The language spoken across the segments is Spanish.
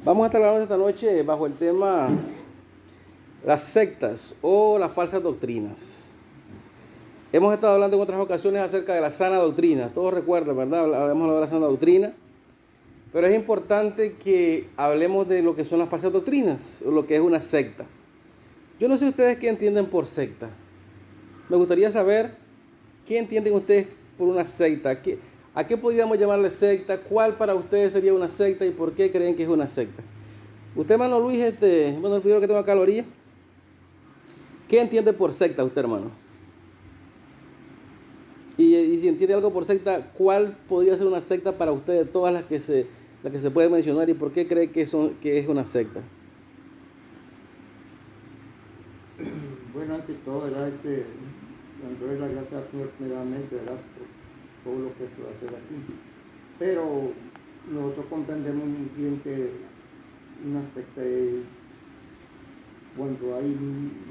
Vamos a estar hablando esta noche bajo el tema las sectas o las falsas doctrinas. Hemos estado hablando en otras ocasiones acerca de la sana doctrina. Todos recuerdan, ¿verdad? Hemos hablado de la sana doctrina. Pero es importante que hablemos de lo que son las falsas doctrinas o lo que es unas sectas. Yo no sé ustedes qué entienden por secta. Me gustaría saber qué entienden ustedes por una secta. ¿A qué podríamos llamarle secta? ¿Cuál para ustedes sería una secta y por qué creen que es una secta? Usted, hermano Luis, el primero que tengo calorías. ¿Qué entiende por secta usted, hermano? Y si entiende algo por secta, ¿cuál podría ser una secta para ustedes, todas las que se puede mencionar, y por qué cree que es una secta? Bueno, ante todo, ¿verdad? Doy las gracias al Señor primeramente, ¿verdad? Por todo lo que se va a hacer aquí. Pero nosotros comprendemos muy bien que una secta es cuando hay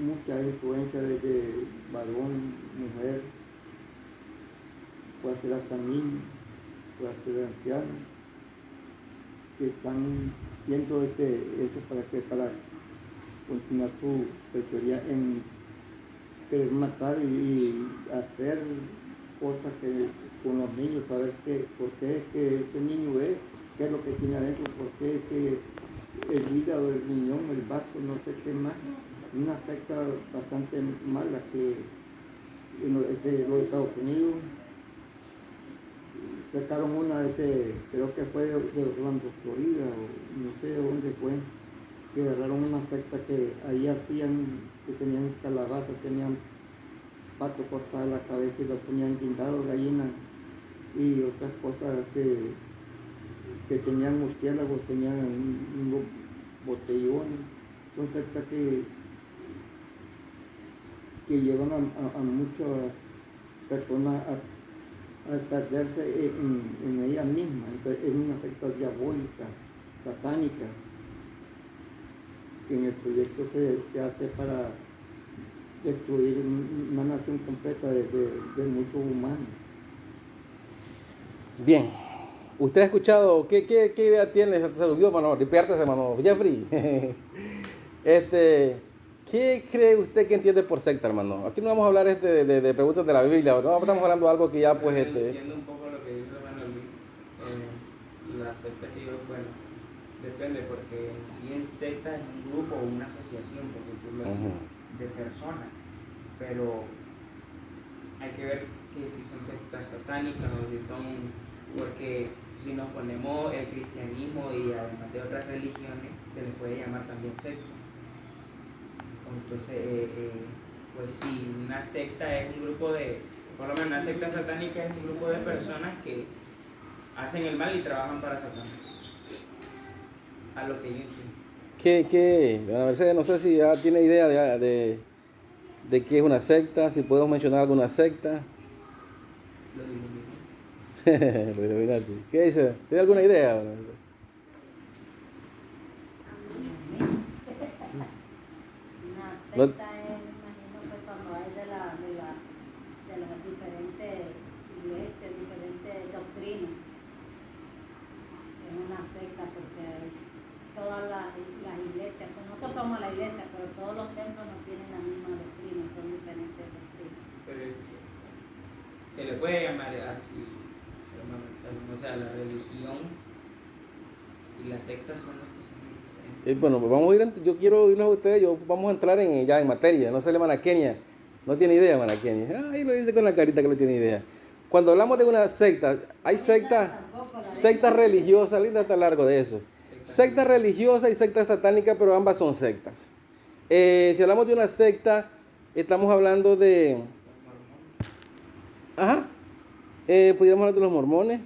mucha influencia desde varón, mujer, puede ser hasta niño, puede ser anciano, que están viendo esto para continuar su fechoría en querer matar y hacer cosas que con los niños, saber por qué es que ese niño es, qué es lo que tiene adentro, por qué es que el hígado, el riñón, el vaso, no sé qué más. Una secta bastante mala que en los Estados Unidos sacaron una creo que fue de Orlando, Florida, o no sé de dónde fue, que agarraron una secta que ahí hacían, que tenían calabazas, tenían pato cortado la cabeza y lo ponían guindados, gallinas y otras cosas que tenían murciélagos, tenían unos botellones. Son sectas que llevan a muchas personas a perderse en ella misma. Entonces, es una secta diabólica, satánica, que en el proyecto se hace para destruir una nación completa de muchos humanos. Bien. ¿Usted ha escuchado qué idea tiene? Se olvidó, hermano. Despiértese, hermano. Jeffrey. ¿Qué cree usted que entiende por secta, hermano? Aquí no vamos a hablar de preguntas de la Biblia, ¿no? Estamos hablando de algo que ya, pues, Diciendo un poco lo que dijo hermano Luis, la secta, bueno, depende, porque si es secta es un grupo o una asociación, por decirlo así, de personas, pero hay que ver que si son sectas satánicas o si son, porque si nos ponemos el cristianismo y además de otras religiones, se les puede llamar también secta. Entonces, pues sí, una secta es un grupo por lo menos una secta satánica es un grupo de personas que hacen el mal y trabajan para Satanás. A lo que yo entiendo. A Mercedes, no sé si ya tiene idea de qué es una secta, si podemos mencionar alguna secta. Lo Illuminati. ¿Qué dice? ¿Tiene alguna idea? Una secta es, me imagino, pues cuando hay de las diferentes iglesias, diferentes doctrinas. Es una secta porque hay todas las iglesias, pues nosotros somos la iglesia, pero todos los templos no tienen la misma doctrina, son diferentes doctrinas. Pero se le puede llamar así, o sea, la religión y la secta son las cosas muy diferentes. Bueno, pues yo quiero oírlos a ustedes, vamos a entrar ya en materia. No sé, hermana Kenia, no tiene idea, hermana Kenia. Ahí lo dice con la carita que no tiene idea. Cuando hablamos de una secta, hay sectas religiosas, linda está largo de eso. Secta religiosa y secta satánica, pero ambas son sectas. Si hablamos de una secta, estamos hablando de... Ajá. Podríamos hablar de los mormones.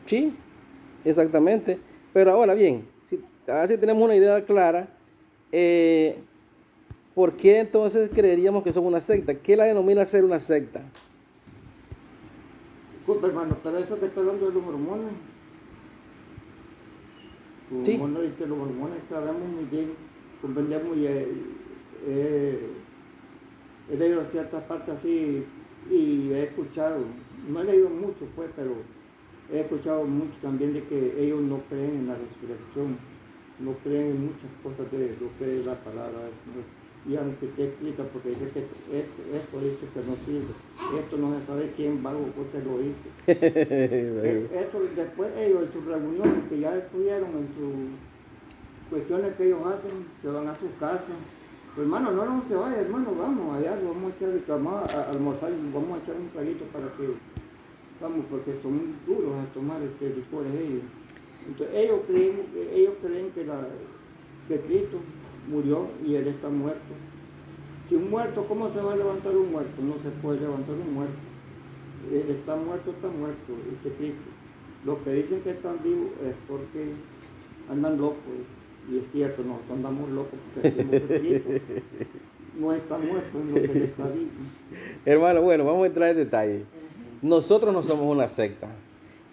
Sí, exactamente. Pero ahora bien, si tenemos una idea clara, ¿por qué entonces creeríamos que son una secta? ¿Qué la denomina ser una secta? Disculpe, hermano, pero eso que está hablando de los mormones. Sí. Los mormones sabemos muy bien, comprendemos y he leído ciertas partes así y he escuchado, no he leído mucho pues, pero he escuchado mucho también de que ellos no creen en la resurrección, no creen en muchas cosas de lo que es la palabra del Señor. Y aunque te explica, porque dice que esto dice que no sirve, esto no se sabe quién va o qué lo hizo. Eso después ellos en sus reuniones que ya estuvieron, en sus cuestiones que ellos hacen, se van a sus casas. Pues, hermano, no se vaya, hermano, vamos allá, vamos a almorzar, vamos a echar un traguito para que, vamos, porque son duros a tomar licores ellos. Entonces ellos creen que Cristo murió y Él está muerto. Si un muerto, ¿cómo se va a levantar un muerto? No se puede levantar un muerto. Él está muerto, Cristo. Los que dicen que están vivos es porque andan locos. Y es cierto, nosotros andamos locos porque decimos que Cristo no está muerto, no se le está vivo. Hermano, bueno, vamos a entrar en detalle. Nosotros no somos una secta.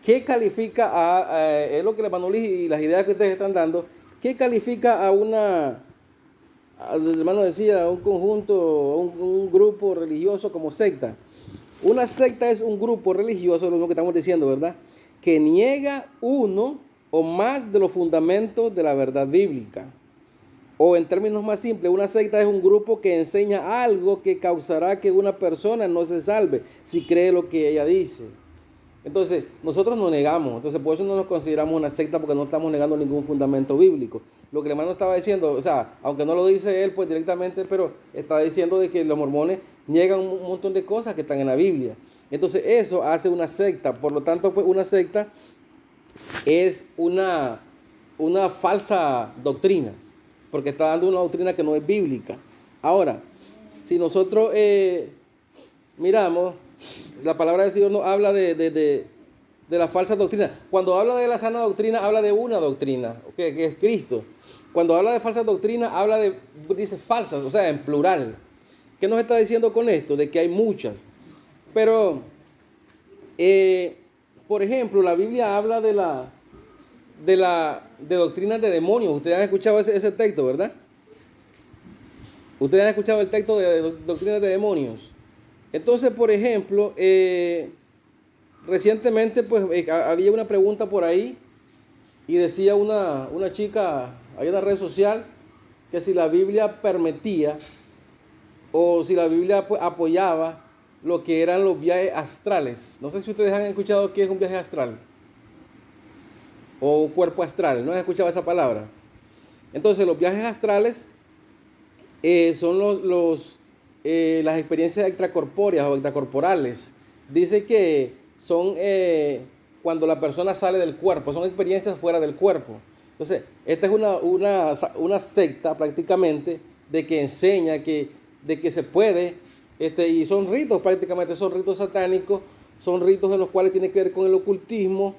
¿Qué califica es lo que el hermano Luis y las ideas que ustedes están dando, qué califica a el hermano decía, a un conjunto, un grupo religioso como secta? Una secta es un grupo religioso, lo mismo que estamos diciendo, ¿verdad? Que niega uno o más de los fundamentos de la verdad bíblica. O en términos más simples, una secta es un grupo que enseña algo que causará que una persona no se salve si cree lo que ella dice. Entonces, nosotros no negamos, entonces por eso no nos consideramos una secta, porque no estamos negando ningún fundamento bíblico. Lo que el hermano estaba diciendo, o sea, aunque no lo dice él pues directamente, pero está diciendo de que los mormones niegan un montón de cosas que están en la Biblia. Entonces eso hace una secta. Por lo tanto, pues una secta es una falsa doctrina, porque está dando una doctrina que no es bíblica. Ahora, si nosotros miramos, la palabra del Señor nos habla de la falsa doctrina. Cuando habla de la sana doctrina, habla de una doctrina, que es Cristo. Cuando habla de falsa doctrina, dice falsas, o sea, en plural. ¿Qué nos está diciendo con esto? De que hay muchas. Pero, por ejemplo, la Biblia habla de doctrinas de demonios. Ustedes han escuchado ese texto, ¿verdad? Ustedes han escuchado el texto de doctrinas de demonios. Entonces, por ejemplo, recientemente pues había una pregunta por ahí y decía una chica, hay una red social, que si la Biblia permitía o si la Biblia pues, apoyaba lo que eran los viajes astrales. No sé si ustedes han escuchado qué es un viaje astral o cuerpo astral, ¿no han escuchado esa palabra? Entonces los viajes astrales son las experiencias extracorpóreas o extracorporales. Dice que son cuando la persona sale del cuerpo, son experiencias fuera del cuerpo. Entonces, esta es una secta prácticamente de que enseña de que se puede, y son ritos prácticamente, son ritos satánicos, son ritos en los cuales tiene que ver con el ocultismo.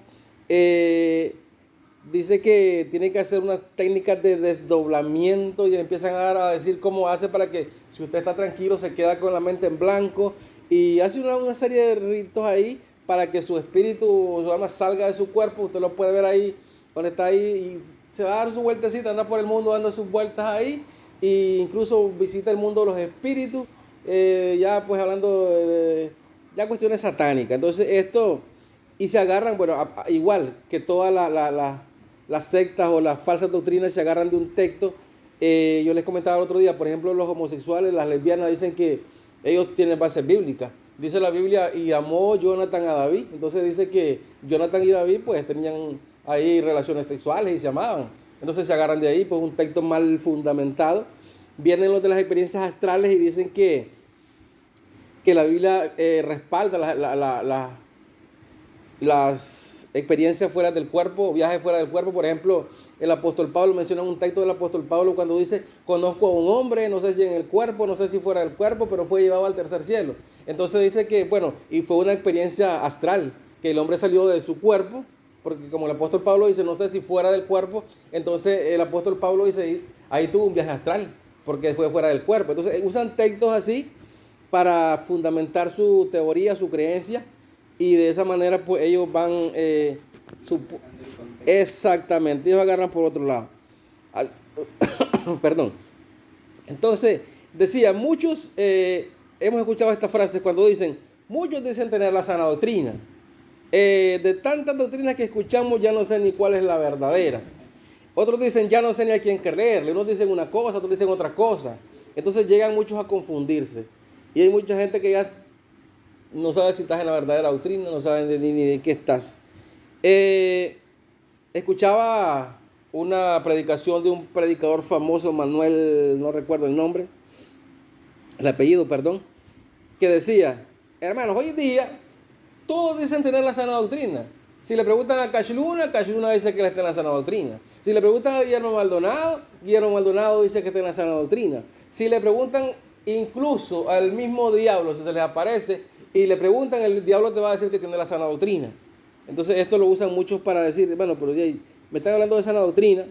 Dice que tiene que hacer unas técnicas de desdoblamiento y empiezan a decir cómo hace para que si usted está tranquilo se queda con la mente en blanco y hace una serie de ritos ahí para que su espíritu, su alma salga de su cuerpo. Usted lo puede ver ahí, donde está ahí, y se va a dar su vueltecita, anda por el mundo dando sus vueltas ahí, e incluso visita el mundo de los espíritus, ya pues hablando de ya cuestiones satánicas. Entonces esto, y se agarran, bueno, igual que todas las sectas o las falsas doctrinas se agarran de un texto. Yo les comentaba el otro día, por ejemplo, los homosexuales, las lesbianas dicen que ellos tienen base bíblica. Dice la Biblia, y amó Jonathan a David. Entonces dice que Jonathan y David pues tenían ahí relaciones sexuales y se amaban. Entonces se agarran de ahí, pues un texto mal fundamentado. Vienen los de las experiencias astrales y dicen que la Biblia respalda las experiencias fuera del cuerpo, viajes fuera del cuerpo. Por ejemplo, el apóstol Pablo menciona un texto del apóstol Pablo cuando dice: conozco a un hombre, no sé si en el cuerpo, no sé si fuera del cuerpo, pero fue llevado al tercer cielo. Entonces dice que, bueno, y fue una experiencia astral, que el hombre salió de su cuerpo, porque como el apóstol Pablo dice, no sé si fuera del cuerpo, entonces el apóstol Pablo dice, ahí tuvo un viaje astral, porque fue fuera del cuerpo. Entonces usan textos así para fundamentar su teoría, su creencia, y de esa manera pues ellos van exactamente, ellos agarran por otro lado. Perdón. Entonces decía, muchos hemos escuchado esta frase cuando dicen, muchos dicen tener la sana doctrina. De tantas doctrinas que escuchamos ya no sé ni cuál es la verdadera. Otros dicen ya no sé ni a quién creerle. Unos dicen una cosa, otros dicen otra cosa. Entonces llegan muchos a confundirse. Y hay mucha gente que ya no sabe si estás en la verdadera doctrina, no sabe ni de qué estás. Escuchaba una predicación de un predicador famoso, Manuel, no recuerdo el nombre, el apellido, perdón, que decía: hermanos, hoy en día todos dicen tener la sana doctrina. Si le preguntan a Cash Luna dice que él está en la sana doctrina. Si le preguntan a Guillermo Maldonado dice que está en la sana doctrina. Si le preguntan incluso al mismo diablo, si se les aparece y le preguntan, el diablo te va a decir que tiene la sana doctrina. Entonces esto lo usan muchos para decir, bueno, pero me están hablando de sana doctrina,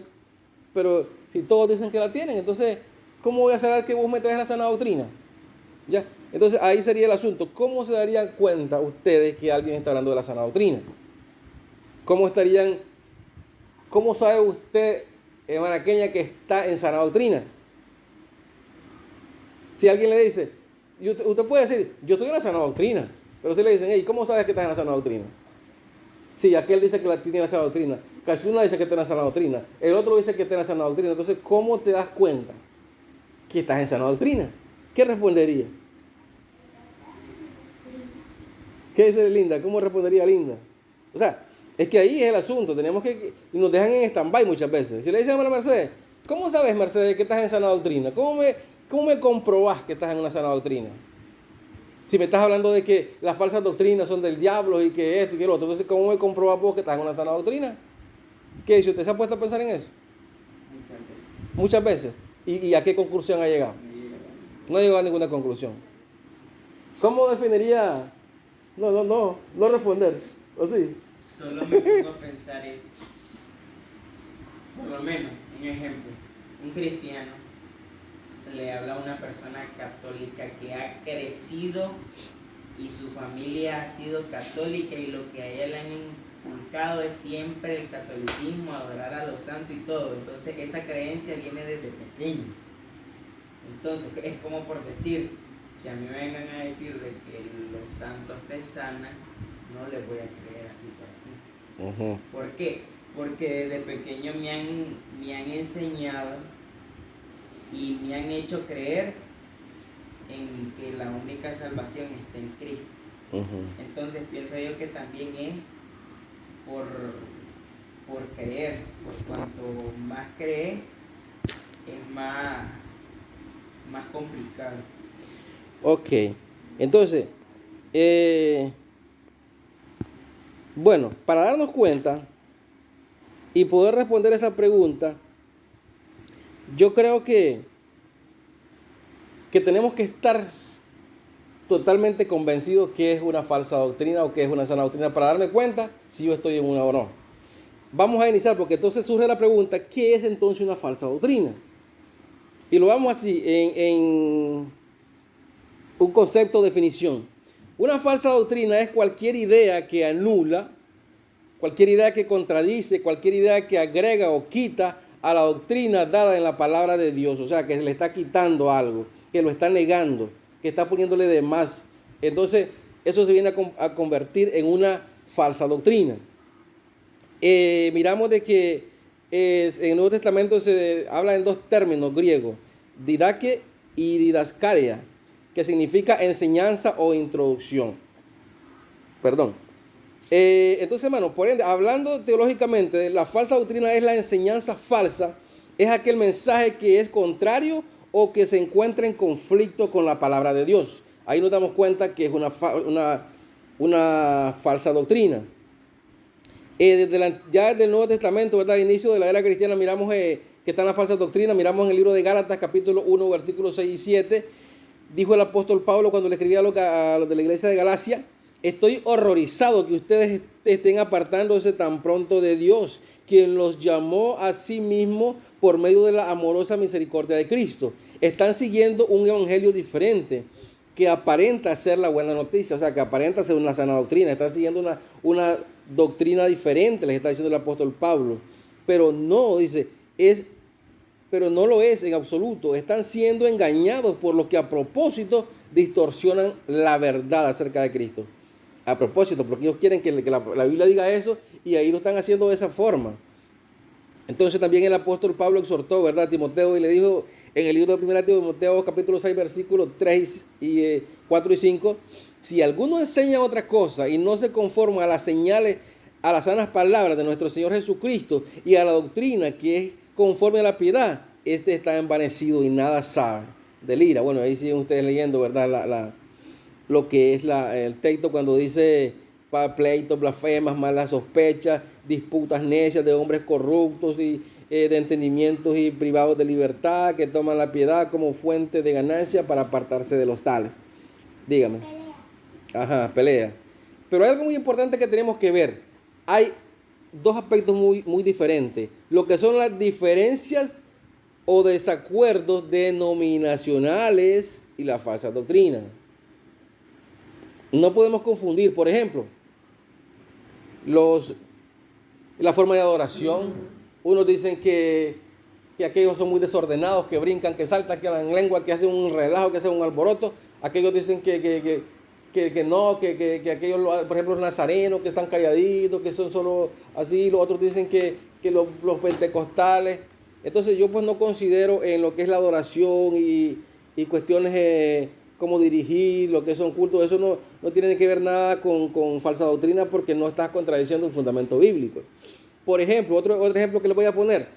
pero si todos dicen que la tienen, entonces, ¿cómo voy a saber que vos me traes la sana doctrina? ¿Ya? Entonces ahí sería el asunto. ¿Cómo se darían cuenta ustedes que alguien está hablando de la sana doctrina? ¿Cómo sabe usted, maraqueña, que está en sana doctrina? Si alguien le dice, usted puede decir, yo estoy en la sana doctrina, pero si le dicen, hey, ¿cómo sabes que estás en la sana doctrina? Sí, aquel dice que tiene la sana doctrina, Cachuna dice que está en la sana doctrina, el otro dice que está en la sana doctrina. Entonces, ¿cómo te das cuenta que estás en sana doctrina? ¿Qué respondería? ¿Qué dice Linda? ¿Cómo respondería Linda? O sea, es que ahí es el asunto. Y nos dejan en stand-by muchas veces. Si le dicen a la Mercedes, ¿cómo sabes, Mercedes, que estás en sana doctrina? ¿Cómo me comprobás que estás en una sana doctrina? Si me estás hablando de que las falsas doctrinas son del diablo y que esto y que lo otro, entonces ¿cómo me comprobás vos que estás en una sana doctrina? ¿Qué dice? ¿Usted se ha puesto a pensar en eso? Muchas veces. ¿Y a qué conclusión ha llegado? No ha llegado a ninguna conclusión. ¿Cómo definiría? No responder. ¿O sí? Solo me pongo a pensar en, por lo menos, un ejemplo, un cristiano le habla a una persona católica que ha crecido y su familia ha sido católica y lo que a ella le han inculcado es siempre el catolicismo, adorar a los santos y todo. Entonces esa creencia viene desde pequeño. Entonces es como por decir que a mí me vengan a decir de que los santos te sanan, no les voy a creer así por así. Uh-huh. ¿Por qué? Porque desde pequeño me han enseñado y me han hecho creer en que la única salvación está en Cristo. Uh-huh. Entonces pienso yo que también es por creer, por cuanto más crees es más complicado. Ok, entonces, bueno, para darnos cuenta y poder responder esa pregunta, yo creo que tenemos que estar totalmente convencidos que es una falsa doctrina o que es una sana doctrina para darme cuenta si yo estoy en una o no. Vamos a iniciar porque entonces surge la pregunta, ¿qué es entonces una falsa doctrina? Y lo vamos así, en un concepto de definición. Una falsa doctrina es cualquier idea que anula, cualquier idea que contradice, cualquier idea que agrega o quita a la doctrina dada en la palabra de Dios. O sea, que se le está quitando algo, que lo está negando, que está poniéndole de más. Entonces, eso se viene a convertir en una falsa doctrina. Miramos de que en el Nuevo Testamento se habla en dos términos griegos, didaque y didascalia, que significa enseñanza o introducción. Perdón. Entonces, hermano, por ende, hablando teológicamente, la falsa doctrina es la enseñanza falsa, es aquel mensaje que es contrario o que se encuentra en conflicto con la palabra de Dios. Ahí nos damos cuenta que es una falsa doctrina. Ya desde el Nuevo Testamento, ¿verdad? Al inicio de la era cristiana, miramos que está en la falsa doctrina. Miramos en el libro de Gálatas, capítulo 1, versículos 6 y 7. Dijo el apóstol Pablo cuando le escribía a los de la iglesia de Galacia: estoy horrorizado que ustedes estén apartándose tan pronto de Dios, quien los llamó a sí mismo por medio de la amorosa misericordia de Cristo. Están siguiendo un evangelio diferente que aparenta ser la buena noticia, o sea, que aparenta ser una sana doctrina. Están siguiendo una doctrina diferente, les está diciendo el apóstol Pablo. Pero no, dice, pero no lo es en absoluto. Están siendo engañados por los que a propósito distorsionan la verdad acerca de Cristo. A propósito, porque ellos quieren que la Biblia diga eso y ahí lo están haciendo de esa forma. Entonces también el apóstol Pablo exhortó, ¿verdad?, a Timoteo y le dijo en el libro de 1 Timoteo capítulo 6 versículos 3 y 4 y 5, si alguno enseña otra cosa y no se conforma a las señales, a las sanas palabras de nuestro Señor Jesucristo y a la doctrina que es conforme a la piedad, este está envanecido y nada sabe. Delira. Bueno, ahí siguen ustedes leyendo, ¿verdad?, lo que es el texto cuando dice pleitos, blasfemas, malas sospechas, disputas necias de hombres corruptos y de entendimientos y privados de libertad, que toman la piedad como fuente de ganancia para apartarse de los tales. Dígame. Ajá, pelea. Pero hay algo muy importante que tenemos que ver. Hay dos aspectos muy diferentes. Lo que son las diferencias o desacuerdos denominacionales y la falsa doctrina. No podemos confundir, por ejemplo, la forma de adoración. Unos dicen que aquellos son muy desordenados, que brincan, que saltan, que hablan lengua, que hacen un relajo, que hacen un alboroto. Aquellos dicen que no, que aquellos, por ejemplo, los nazarenos, que están calladitos, que son solo así. Los otros dicen que los pentecostales. Entonces yo pues no considero en lo que es la adoración y cuestiones cómo dirigir, lo que son cultos, eso no tiene que ver nada con falsa doctrina, porque no estás contradiciendo un fundamento bíblico. Por ejemplo, otro ejemplo que les voy a poner.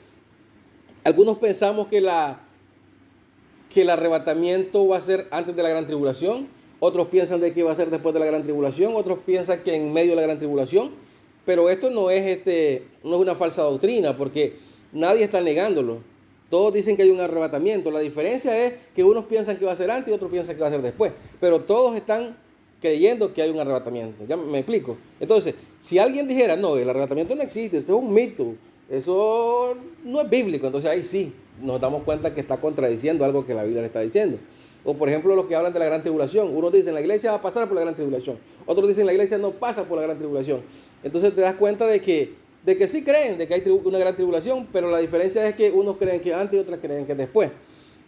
Algunos pensamos que el arrebatamiento va a ser antes de la gran tribulación, otros piensan de que va a ser después de la gran tribulación, otros piensan que en medio de la gran tribulación, pero esto no es una falsa doctrina, porque nadie está negándolo. Todos dicen que hay un arrebatamiento. La diferencia es que unos piensan que va a ser antes y otros piensan que va a ser después. Pero todos están creyendo que hay un arrebatamiento. ¿Ya me explico? Entonces, si alguien dijera, no, el arrebatamiento no existe, eso es un mito, eso no es bíblico, entonces ahí sí nos damos cuenta que está contradiciendo algo que la Biblia le está diciendo. O por ejemplo, los que hablan de la gran tribulación. Unos dicen, la iglesia va a pasar por la gran tribulación. Otros dicen, la iglesia no pasa por la gran tribulación. Entonces te das cuenta de que sí creen de que hay una gran tribulación, pero la diferencia es que unos creen que antes y otros creen que después.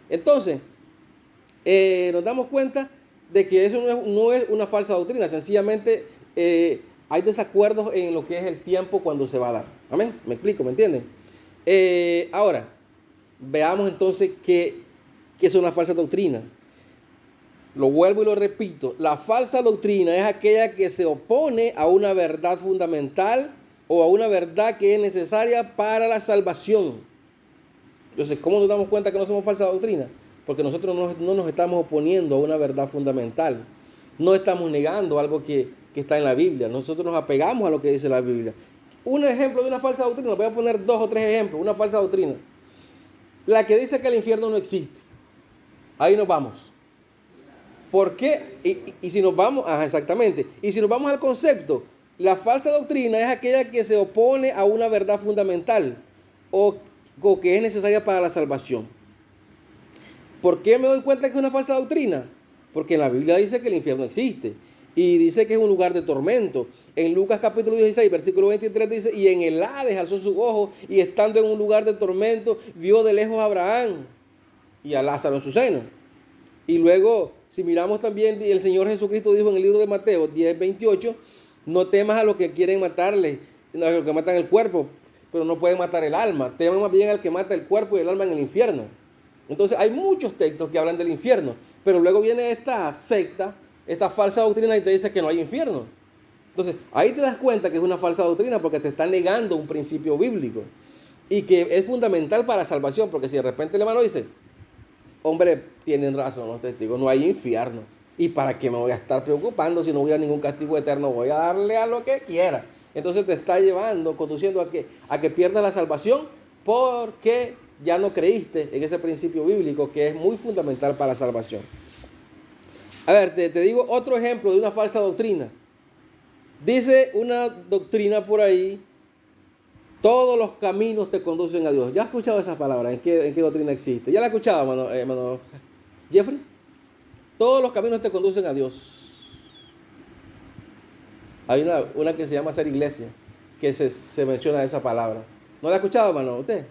Entonces, nos damos cuenta de que eso no es una falsa doctrina, sencillamente hay desacuerdos en lo que es el tiempo cuando se va a dar. Amén, me explico, ¿me entienden? Ahora, veamos entonces qué son las falsas doctrinas. Lo vuelvo y lo repito, la falsa doctrina es aquella que se opone a una verdad fundamental o a una verdad que es necesaria para la salvación. Entonces, ¿cómo nos damos cuenta que no somos falsa doctrina? Porque nosotros no nos estamos oponiendo a una verdad fundamental. No estamos negando algo que está en la Biblia. Nosotros nos apegamos a lo que dice la Biblia. Un ejemplo de una falsa doctrina, voy a poner 2 o 3 ejemplos. Una falsa doctrina. La que dice que el infierno no existe. Ahí nos vamos. ¿Por qué? Y si nos vamos, exactamente. Y si nos vamos al concepto, la falsa doctrina es aquella que se opone a una verdad fundamental o que es necesaria para la salvación. ¿Por qué me doy cuenta que es una falsa doctrina? Porque en la Biblia dice que el infierno existe y dice que es un lugar de tormento. En Lucas capítulo 16, versículo 23 dice, y en el Hades alzó sus ojos y estando en un lugar de tormento vio de lejos a Abraham y a Lázaro en su seno. Y luego, si miramos también, el Señor Jesucristo dijo en el libro de Mateo 10:28, no temas a los que quieren matarle, a los que matan el cuerpo, pero no pueden matar el alma. Teman más bien al que mata el cuerpo y el alma en el infierno. Entonces hay muchos textos que hablan del infierno, pero luego viene esta secta, esta falsa doctrina y te dice que no hay infierno. Entonces ahí te das cuenta que es una falsa doctrina porque te está negando un principio bíblico y que es fundamental para la salvación, porque si de repente el hermano dice, hombre, tienen razón los testigos, no hay infierno. ¿Y para qué me voy a estar preocupando si no voy a ningún castigo eterno? Voy a darle a lo que quiera. Entonces te está conduciendo a que pierdas la salvación porque ya no creíste en ese principio bíblico que es muy fundamental para la salvación. A ver, te digo otro ejemplo de una falsa doctrina. Dice una doctrina por ahí, todos los caminos te conducen a Dios. ¿Ya has escuchado esa palabra? ¿En qué doctrina existe? ¿Ya la has escuchado, hermano Jeffrey? Todos los caminos te conducen a Dios. Hay una que se llama ser iglesia, que se menciona esa palabra. ¿No la ha escuchado, hermano? ¿Usted?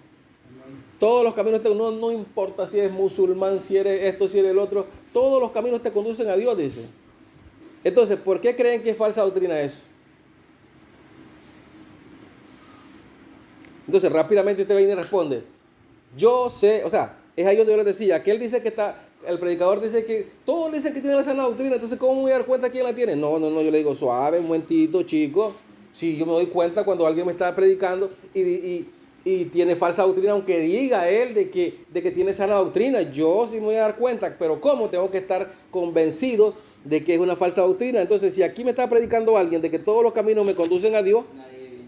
Todos los caminos no importa si eres musulmán, si eres esto, si eres el otro, todos los caminos te conducen a Dios, dice. Entonces, ¿por qué creen que es falsa doctrina eso? Entonces, rápidamente usted viene y responde. Yo sé, o sea, es ahí donde yo les decía, que él dice que está, el predicador dice que todos dicen que tiene la sana doctrina, entonces ¿cómo me voy a dar cuenta quién la tiene? No, yo le digo, suave, un momentito, chico. Sí, yo me doy cuenta cuando alguien me está predicando y tiene falsa doctrina, aunque diga él de que tiene sana doctrina, yo sí me voy a dar cuenta, pero ¿cómo? Tengo que estar convencido de que es una falsa doctrina. Entonces, si aquí me está predicando alguien de que todos los caminos me conducen a Dios, Nadie viene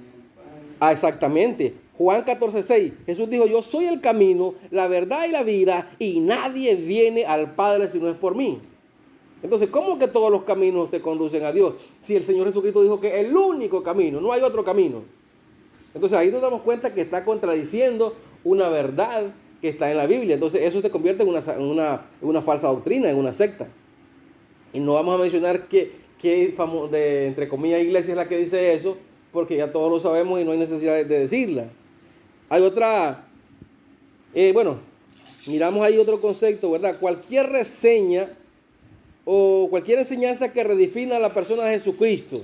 al Padre. exactamente. Juan 14:6, Jesús dijo, yo soy el camino, la verdad y la vida, y nadie viene al Padre si no es por mí. Entonces, ¿cómo que todos los caminos te conducen a Dios? Si el Señor Jesucristo dijo que el único camino, no hay otro camino. Entonces ahí nos damos cuenta que está contradiciendo una verdad que está en la Biblia. Entonces eso se convierte en una falsa doctrina, en una secta. Y no vamos a mencionar qué entre comillas, iglesia es la que dice eso, porque ya todos lo sabemos y no hay necesidad de decirla. Hay otra, miramos ahí otro concepto, ¿verdad? Cualquier reseña o cualquier enseñanza que redefina a la persona de Jesucristo,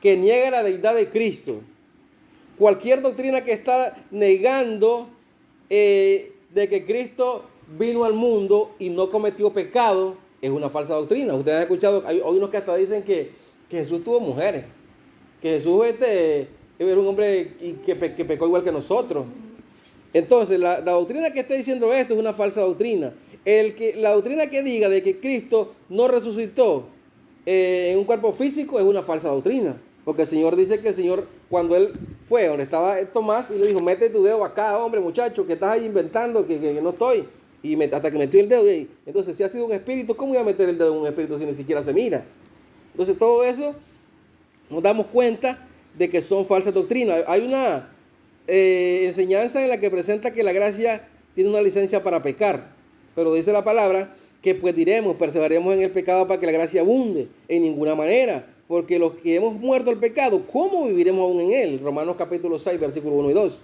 que niegue la deidad de Cristo, cualquier doctrina que está negando de que Cristo vino al mundo y no cometió pecado, es una falsa doctrina. Ustedes han escuchado, hay unos que hasta dicen que Jesús tuvo mujeres, que Jesús era un hombre que pecó igual que nosotros. Entonces, la doctrina que está diciendo esto es una falsa doctrina. La doctrina que diga de que Cristo no resucitó en un cuerpo físico es una falsa doctrina. Porque el Señor dice que el Señor, cuando Él fue donde estaba Tomás y le dijo, mete tu dedo acá, hombre, muchacho, que estás ahí inventando, que no estoy. Y hasta que metió el dedo. Y entonces, si ha sido un espíritu, ¿cómo voy a meter el dedo en un espíritu si ni siquiera se mira? Entonces, todo eso nos damos cuenta de que son falsas doctrinas. Hay una enseñanza en la que presenta que la gracia tiene una licencia para pecar. Pero dice la palabra que pues diremos, perseveremos en el pecado para que la gracia abunde. En ninguna manera. Porque los que hemos muerto al pecado, ¿cómo viviremos aún en él? Romanos capítulo 6, versículo 1 y 2.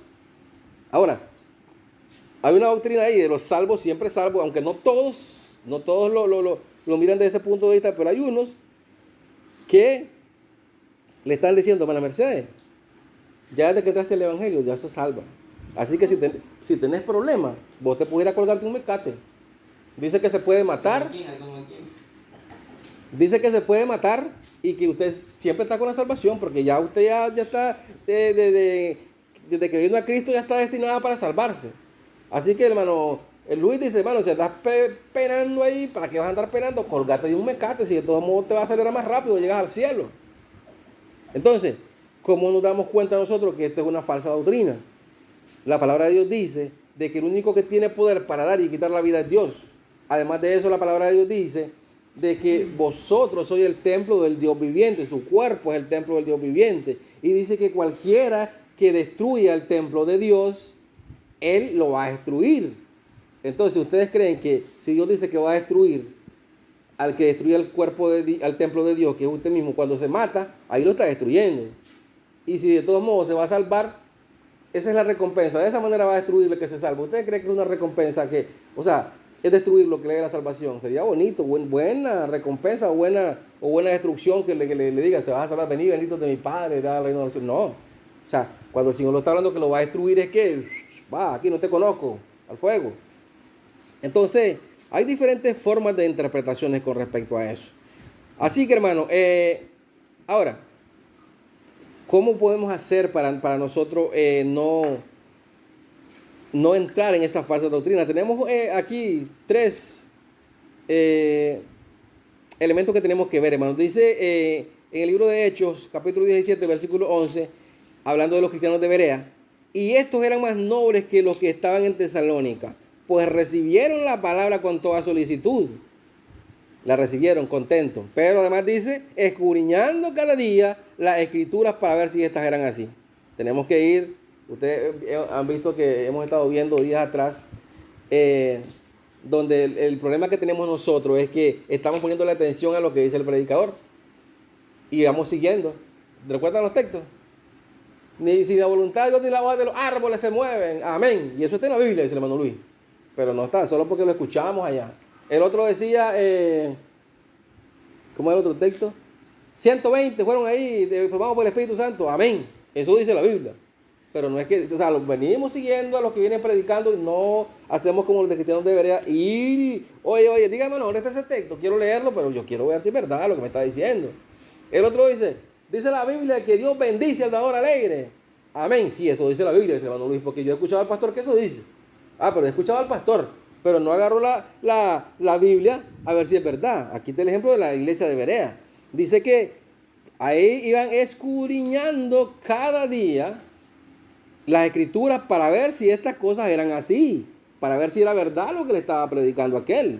Ahora, hay una doctrina ahí de los salvos, siempre salvos, aunque no todos lo miran desde ese punto de vista, pero hay unos que le están diciendo, hermana Mercedes, ya desde que entraste al evangelio, ya eso salva. Así que si tenés problemas, vos te puedes ir a colgarte un mecate. Dice que se puede matar. Dice que se puede matar y que usted siempre está con la salvación, porque ya usted ya está, desde que vino a Cristo ya está destinada para salvarse. Así que, hermano, Luis dice, hermano, si estás penando ahí, ¿para qué vas a andar penando? Colgate de un mecate, si de todos modos te va a salir más rápido, llegas al cielo. Entonces, ¿cómo nos damos cuenta nosotros que esto es una falsa doctrina? La palabra de Dios dice de que el único que tiene poder para dar y quitar la vida es Dios. Además de eso, la palabra de Dios dice de que vosotros sois el templo del Dios viviente, su cuerpo es el templo del Dios viviente. Y dice que cualquiera que destruya el templo de Dios, Él lo va a destruir. Entonces, ¿ustedes creen que si Dios dice que va a destruir al que destruya el cuerpo, al templo de Dios, que es usted mismo, cuando se mata, ahí lo está destruyendo? Y si de todos modos se va a salvar, esa es la recompensa. De esa manera va a destruirle que se salva. ¿Ustedes creen que es una recompensa que, es destruir lo que le dé la salvación? Sería bonito, buena recompensa o buena destrucción que le digas, te vas a salvar, vení, bendito de mi Padre, da el reino de los cielos. No. Cuando el Señor lo está hablando que lo va a destruir es que, aquí no te conozco, al fuego. Entonces, hay diferentes formas de interpretaciones con respecto a eso. Así que, hermano, ahora, ¿cómo podemos hacer para nosotros no entrar en esa falsa doctrina? Tenemos aquí 3 elementos que tenemos que ver, hermanos. Dice en el libro de Hechos, capítulo 17, versículo 11, hablando de los cristianos de Berea, y estos eran más nobles que los que estaban en Tesalónica, pues recibieron la palabra con toda solicitud. La recibieron contentos. Pero además dice, escudriñando cada día las escrituras para ver si estas eran así. Tenemos que ir, ustedes han visto que hemos estado viendo días atrás, donde el problema que tenemos nosotros es que estamos poniendo la atención a lo que dice el predicador. Y vamos siguiendo. ¿Recuerdan los textos? Ni si la voluntad de Dios ni la hoja de los árboles se mueven. Amén. Y eso está en la Biblia, dice el hermano Luis. Pero no está, solo porque lo escuchamos allá. El otro decía, ¿cómo era el otro texto? 120 fueron ahí, formados por el Espíritu Santo. Amén. Eso dice la Biblia. Pero no es que, o sea, los venimos siguiendo a los que vienen predicando y no hacemos como los de cristianos debería ir. Oye, dígame, ¿dónde está ese texto? Quiero leerlo, pero yo quiero ver si es verdad lo que me está diciendo. El otro dice la Biblia que Dios bendice al dador alegre. Amén. Sí, eso dice la Biblia, dice el hermano Luis, porque yo he escuchado al pastor que eso dice. Pero he escuchado al pastor, pero no agarró la Biblia a ver si es verdad. Aquí está el ejemplo de la iglesia de Berea. Dice que ahí iban escudriñando cada día las escrituras para ver si estas cosas eran así, para ver si era verdad lo que le estaba predicando aquel.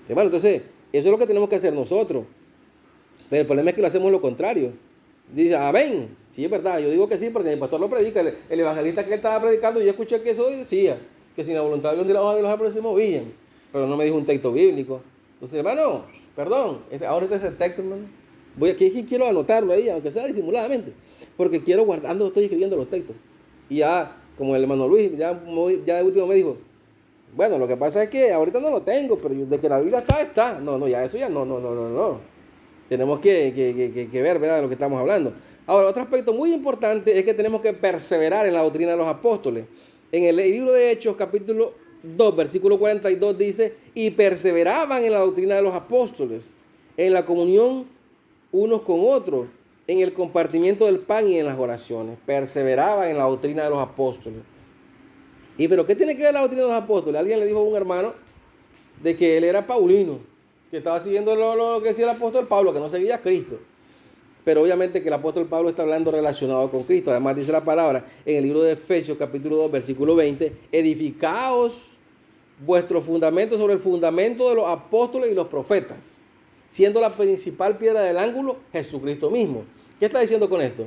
Bueno, entonces, eso es lo que tenemos que hacer nosotros. Pero el problema es que lo hacemos lo contrario. Dice, amén, sí es verdad, yo digo que sí porque el pastor lo predica, el evangelista que él estaba predicando, yo escuché que eso decía, que sin la voluntad de Dios ni la hoja de los árboles se movían, pero no me dijo un texto bíblico. Entonces, hermano, perdón, ahora este es el texto, hermano. Voy aquí quiero anotarlo ahí, aunque sea disimuladamente, porque quiero guardando, estoy escribiendo los textos. Y ya, como el hermano Luis, ya de último me dijo, bueno, lo que pasa es que ahorita no lo tengo, pero de que la Biblia está. No, ya eso ya no. Tenemos que ver, ¿verdad?, de lo que estamos hablando. Ahora, otro aspecto muy importante es que tenemos que perseverar en la doctrina de los apóstoles. En el libro de Hechos, capítulo 2, versículo 42 dice, y perseveraban en la doctrina de los apóstoles, en la comunión unos con otros, en el compartimiento del pan y en las oraciones. Perseveraban en la doctrina de los apóstoles. ¿Pero qué tiene que ver la doctrina de los apóstoles? Alguien le dijo a un hermano de que él era paulino, que estaba siguiendo lo que decía el apóstol Pablo, que no seguía a Cristo. Pero obviamente que el apóstol Pablo está hablando relacionado con Cristo. Además dice la palabra en el libro de Efesios capítulo 2 versículo 20, edificaos vuestro fundamento sobre el fundamento de los apóstoles y los profetas, siendo la principal piedra del ángulo Jesucristo mismo. ¿Qué está diciendo con esto?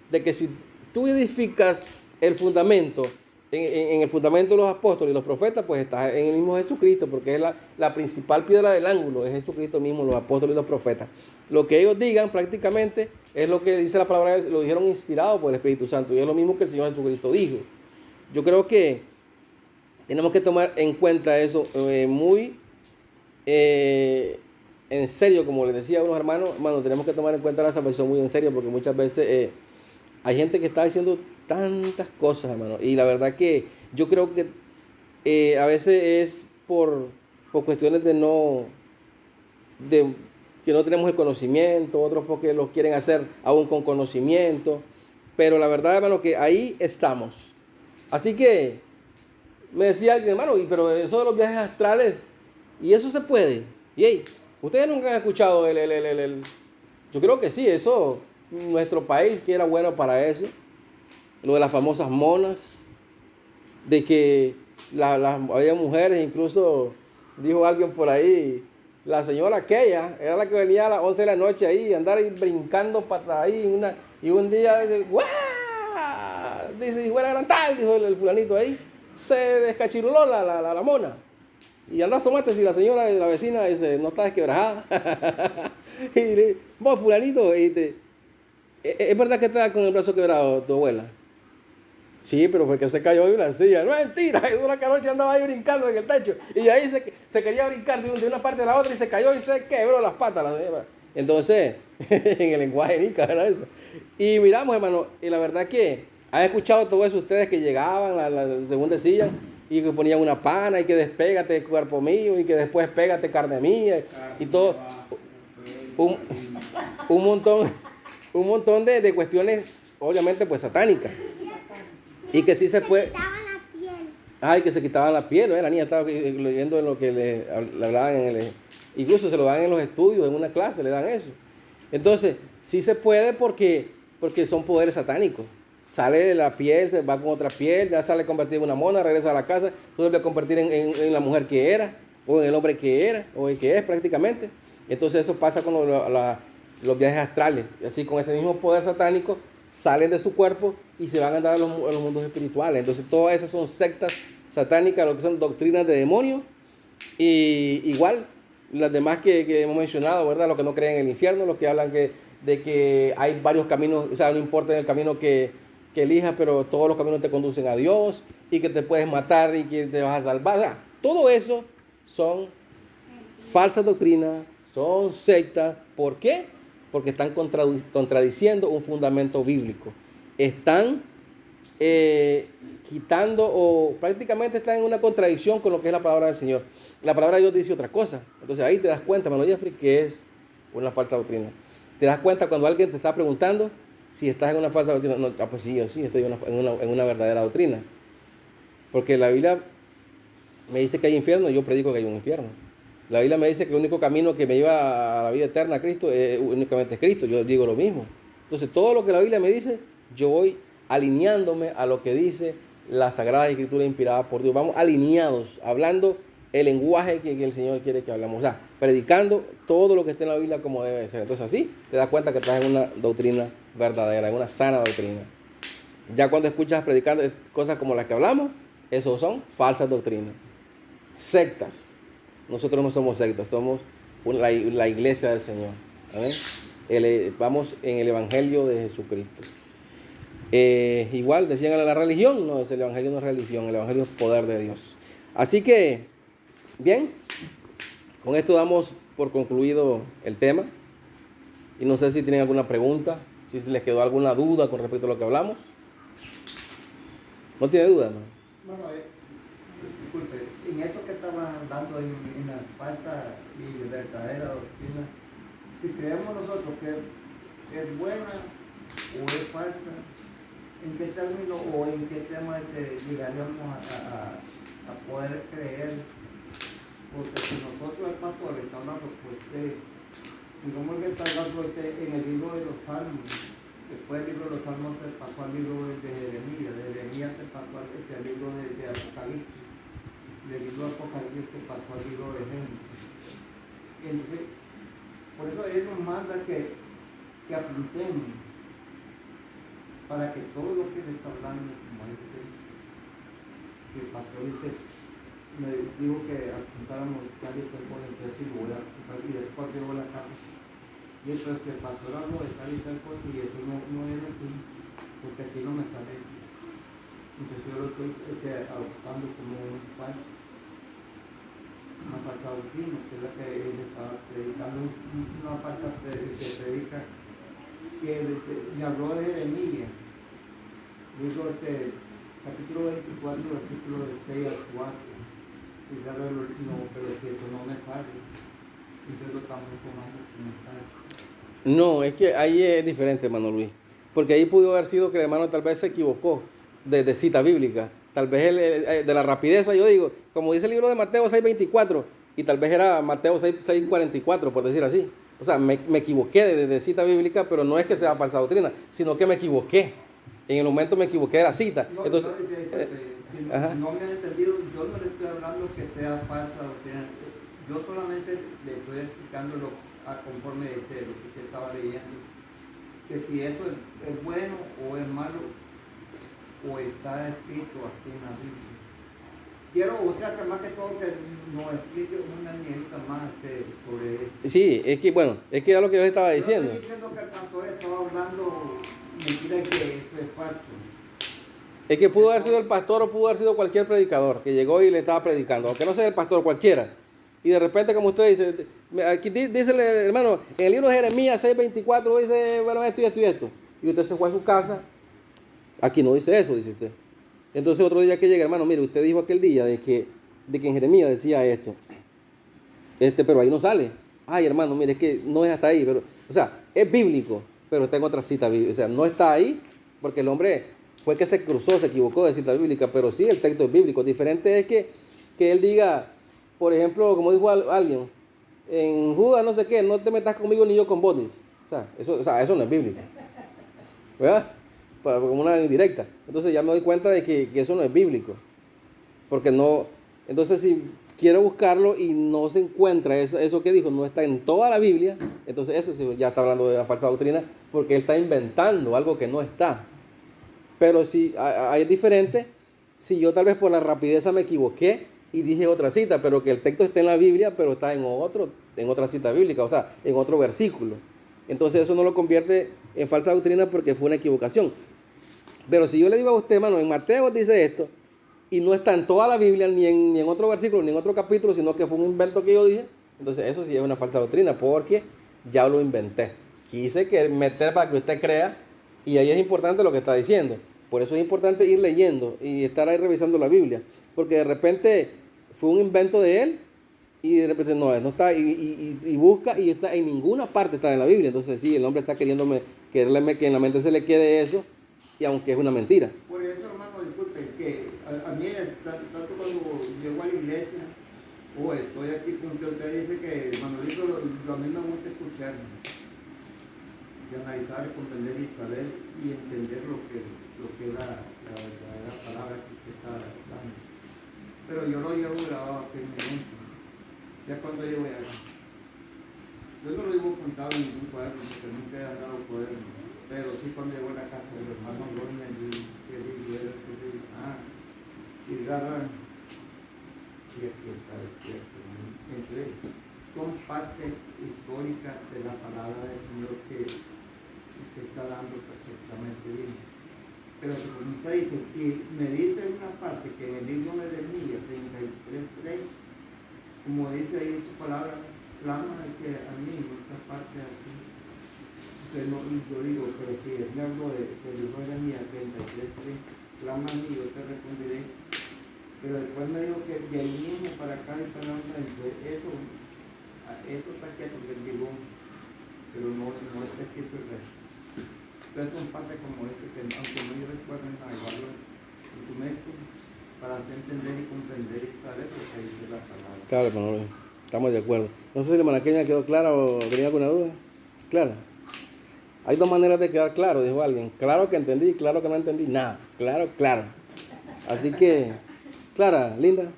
De que si tú edificas el fundamento en el fundamento de los apóstoles y los profetas, pues estás en el mismo Jesucristo, porque es la principal piedra del ángulo, es Jesucristo mismo, los apóstoles y los profetas. Lo que ellos digan prácticamente es lo que dice la palabra, lo dijeron inspirados por el Espíritu Santo, y es lo mismo que el Señor Jesucristo dijo. Yo creo que tenemos que tomar en cuenta eso muy en serio, como les decía a unos hermanos, tenemos que tomar en cuenta la salvación muy en serio, porque muchas veces hay gente que está diciendo tantas cosas, hermano, y la verdad que yo creo que a veces es por cuestiones que no tenemos el conocimiento, otros porque los quieren hacer aún con conocimiento, pero la verdad, hermano, que ahí estamos. Así que me decía alguien, hermano, pero eso de los viajes astrales, y eso se puede. Y ustedes nunca han escuchado yo creo que sí, eso, nuestro país que era bueno para eso, lo de las famosas monas, de que había mujeres, incluso dijo alguien por ahí, la señora aquella era la que venía a las 11 de la noche ahí, andar ahí brincando para ahí, y un día dice, ¡guau! Dice, fuera gran tal, dijo el fulanito ahí, se descachiruló la mona. Y anda tomate si la señora, la vecina, dice, no está desquebrajada. Y le dice, vos fulanito, ¿es verdad que está con el brazo quebrado tu abuela? Sí, pero porque se cayó de una silla. No es mentira, una noche andaba ahí brincando en el techo. Y ahí se quería brincar de una parte a la otra y se cayó y se quebró las patas. Entonces, en el lenguaje nica era eso. Y miramos, hermano, y la verdad que han escuchado todo eso ustedes que llegaban a la segunda silla y que ponían una pana y que despégate cuerpo mío y que después pégate carne mía y todo. Un montón de cuestiones, obviamente, pues satánicas. Y que sí se puede. Que se quitaban la piel, ¿no? La niña estaba leyendo en lo que le hablaban incluso se lo dan en los estudios, en una clase le dan eso. Entonces, sí se puede porque son poderes satánicos. Sale de la piel, se va con otra piel, ya sale convertido en una mona, regresa a la casa, se vuelve a convertir en la mujer que era, o en el hombre que era, o el que es prácticamente. Entonces eso pasa con los viajes astrales. Y así con ese mismo poder satánico salen de su cuerpo y se van a andar a los mundos espirituales. Entonces todas esas son sectas satánicas, lo que son doctrinas de demonios. Y igual las demás que hemos mencionado, ¿verdad? Los que no creen en el infierno, los que hablan de que hay varios caminos, o sea, no importa el camino que elijas, pero todos los caminos te conducen a Dios y que te puedes matar y que te vas a salvar. O sea, todo eso son falsas doctrinas, son sectas. ¿Por qué? porque están contradiciendo un fundamento bíblico. Están quitando o prácticamente están en una contradicción con lo que es la palabra del Señor. La palabra de Dios dice otra cosa. Entonces ahí te das cuenta, hermano Jeffrey, que es una falsa doctrina. Te das cuenta cuando alguien te está preguntando si estás en una falsa doctrina. No, pues sí, yo sí estoy en una verdadera doctrina. Porque la Biblia me dice que hay infierno y yo predico que hay un infierno. La Biblia me dice que el único camino que me lleva a la vida eterna a Cristo es únicamente Cristo. Yo digo lo mismo. Entonces todo lo que la Biblia me dice, yo voy alineándome a lo que dice la Sagrada Escritura inspirada por Dios. Vamos alineados, hablando el lenguaje que el Señor quiere que hablemos. O sea, predicando todo lo que está en la Biblia como debe ser. Entonces así te das cuenta que estás en una doctrina verdadera, en una sana doctrina. Ya cuando escuchas predicando cosas como las que hablamos, esos son falsas doctrinas. Sectas. Nosotros no somos sectas, somos la iglesia del Señor. ¿Amén? Vamos en el Evangelio de Jesucristo. Igual decían la religión, no, el Evangelio no es religión, el Evangelio es poder de Dios. Así que, bien, con esto damos por concluido el tema. Y no sé si tienen alguna pregunta, si les quedó alguna duda con respecto a lo que hablamos. ¿No tiene duda, no? Bueno, disculpe, en esto que estaba dando en la falsa y verdadera doctrina, si creemos nosotros que es buena o es falsa, ¿en qué término o en qué tema llegaríamos a poder creer? Porque si nosotros el pastor está hablando, pues digamos que está hablando en el libro de los Salmos, después del libro de los Salmos se pasó al libro de Jeremías se pasó al libro de Apocalipsis, del libro de Apocalipsis se pasó al libro de Génesis. Entonces, por eso él nos manda que apuntemos para que todo lo que le está hablando, como dice, que el pastor me dijo que apuntáramos tal y tal cosa, entonces sí lo voy a apuntar y después llevo la capa. Y entonces el pastor habló de tal y tal cosa y eso no es así, porque aquí no me sale eso. Entonces yo lo estoy adoptando como una falsa doctrina, que es la que él estaba predicando, una falsa que predica, que me habló de Jeremías, dijo capítulo 24, versículo de 6 al 4. Y claro, pero si eso no me sale, entonces lo estamos tomando como está. No, es que ahí es diferente, hermano Luis. Porque ahí pudo haber sido que el hermano tal vez se equivocó de cita bíblica. Tal vez de la rapidez, yo digo, como dice el libro de Mateo 6:24, y tal vez era Mateo 6:44, por decir así. O sea, me equivoqué de cita bíblica, pero no es que sea falsa doctrina, sino que me equivoqué. En el momento me equivoqué de la cita. Entonces, si no me han entendido, yo no le estoy hablando que sea falsa doctrina. Yo solamente le estoy explicando conforme lo que usted estaba leyendo. Que si eso es bueno o es malo, o está escrito aquí en la Biblia. Quiero, o sea, que más que todo que nos explique una niñita más sobre esto. Sí, es que bueno, es que era lo que yo le estaba diciendo. Yo estoy diciendo que el pastor estaba hablando mentira y que esto es falso. Es que pudo haber sido el pastor o pudo haber sido cualquier predicador que llegó y le estaba predicando, aunque no sea el pastor, cualquiera. Y de repente, como usted dice, aquí dice el hermano, en el libro de Jeremías 6:24 dice, bueno, esto y esto y esto. Y usted se fue a su casa, aquí no dice eso, dice usted. Entonces otro día que llega, hermano, mire, usted dijo aquel día de que en Jeremías decía esto. Pero ahí no sale. Ay, hermano, mire, es que no es hasta ahí, pero, o sea, es bíblico, pero está en otra cita bíblica. O sea, no está ahí porque el hombre fue que se cruzó, se equivocó de cita bíblica, pero sí el texto es bíblico. Diferente es que él diga, por ejemplo, como dijo alguien, en Judas no sé qué, no te metas conmigo ni yo con vos. O sea, eso no es bíblico. ¿Verdad? Como una indirecta. Entonces ya me doy cuenta de que eso no es bíblico. Porque no, entonces si quiero buscarlo y no se encuentra eso que dijo, no está en toda la Biblia, entonces eso sí, ya está hablando de la falsa doctrina, porque él está inventando algo que no está. Pero si es diferente, si yo tal vez por la rapidez me equivoqué y dije otra cita, pero que el texto está en la Biblia, pero está en otra cita bíblica, o sea, en otro versículo. Entonces eso no lo convierte en falsa doctrina porque fue una equivocación. Pero si yo le digo a usted, hermano, en Mateo dice esto, y no está en toda la Biblia, ni en otro versículo, ni en otro capítulo, sino que fue un invento que yo dije, entonces eso sí es una falsa doctrina, porque ya lo inventé. quise que meter para que usted crea, y ahí es importante lo que está diciendo. Por eso es importante ir leyendo y estar ahí revisando la Biblia, porque de repente fue un invento de él y de repente no está, y busca y está en ninguna parte está en la Biblia. Entonces sí, el hombre está queriéndome que en la mente se le quede eso, y aunque es una mentira. Por eso, hermano, disculpe, que a mí, tanto cuando llego a la iglesia, o estoy aquí con que usted dice que, Manolito, a mí me gusta escuchar, y analizar, comprender y saber y entender lo que es la verdadera palabra que usted está dando. Pero yo lo llevo grabado aquí en mi mente. Ya cuando llego allá. Yo no lo llevo apuntado en ningún cuaderno, porque nunca he andado cuaderno. Pero sí cuando llego a la casa de los hermanos Gómez, que digo, si agarran, sí, aquí está despierto. Entonces, son parte histórica de la palabra del Señor que está dando perfectamente bien. Pero como usted dice, si me dice una parte que en el libro de Jeremías 33:3, como dice ahí su palabra, clama que a mí, esta parte aquí. Entonces yo digo, pero si es me hablo del libro de Jeremías 33:3, clama a mí, yo te responderé. Pero después me dijo que de ahí mismo para acá y para acá, entonces eso está quieto que él llegó, pero no está escrito el resto. Entonces son partes como este que aunque no yo recuerdo navegarlo en tu mente para entender y comprender y saber lo que dice la palabra. Claro, hermano, estamos de acuerdo. No sé si la manaqueña quedó clara o tenía alguna duda. Claro. Hay dos maneras de quedar claro, dijo alguien. Claro que entendí, claro que no entendí. Nada. Claro, claro. Así que, Clara, linda.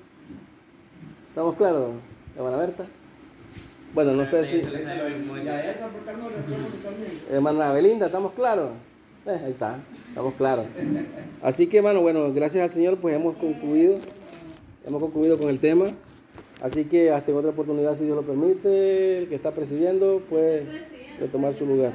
¿Estamos claros, hermana Berta? Bueno, no sé si... Y a esa porque no le tenemos también. Hermana Belinda, ¿estamos claros? Ahí está, estamos claros. Así que, hermano, bueno, gracias al Señor, pues hemos concluido con el tema. Así que hasta en otra oportunidad, si Dios lo permite, el que está presidiendo puede retomar su lugar.